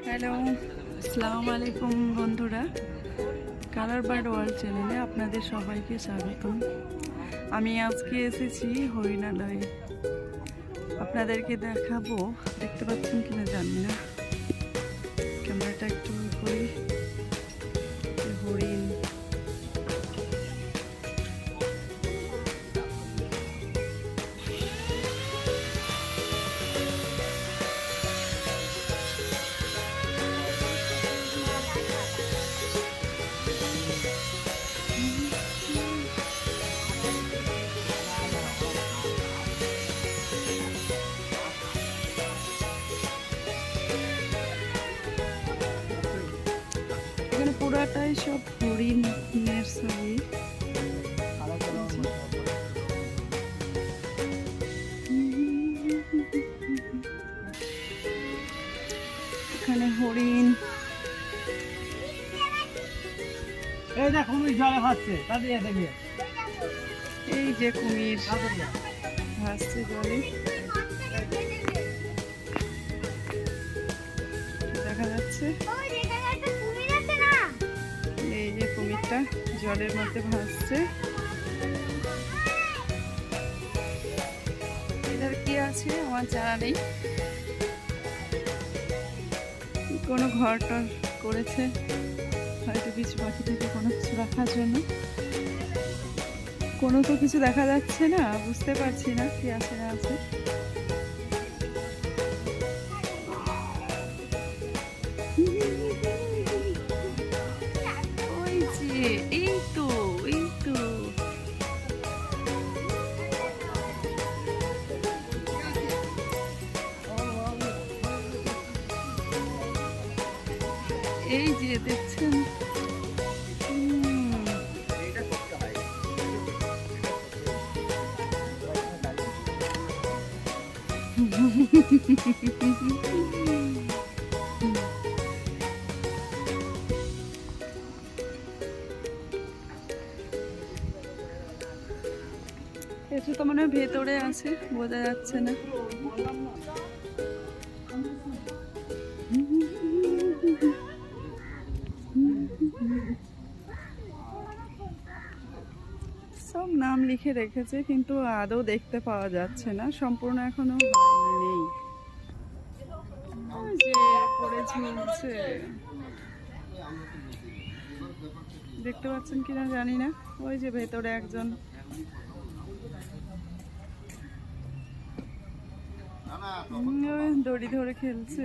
Hello, আসসালামু আলাইকুম বন্ধুরা। কালার বার্ড ওয়ার্ল্ড চ্যানেলে আপনাদের সবাইকে স্বাগতম। আমি আজকে এসেছি হরিণালয়ে। আপনাদেরকে দেখাবো, দেখতে পাচ্ছেন কিনা জানি না, ক্যামেরাটা একটু করি। হরিণ এখানে পুরাটাই সব হরিণের ছবি। এখানে হরিণ, এই যে কুমির জলে ভাসছে, তাদের দেখবে। এই যে কুমির ভাসছে জলে, দেখা যাচ্ছে। এই যে কুমিরটা জলের মধ্যে ভাসছে। এটার কি আছে আমার জানা নেই, কোনো ঘর টর করেছে হয়তো কিছু পাখি থেকে কোনো কিছু রাখার জন্য। কোনো তো কিছু দেখা যাচ্ছে না, বুঝতে পারছি না কি আছে না আছে। ওই যে এই তো, এই তো এই যে দেখছেন। এটা তো মনে হয় ভেতরে আছে, বোঝা যাচ্ছে না। সব নাম লিখে রেখেছে কিন্তু আদৌ দেখতে পাওয়া যাচ্ছে না, সম্পূর্ণ এখনো নেই। যে পরে ঝুলছে, দেখতে পাচ্ছেন কিনা জানি না। ওই যে ভেতরে একজন দড়ি ধরে খেলছে।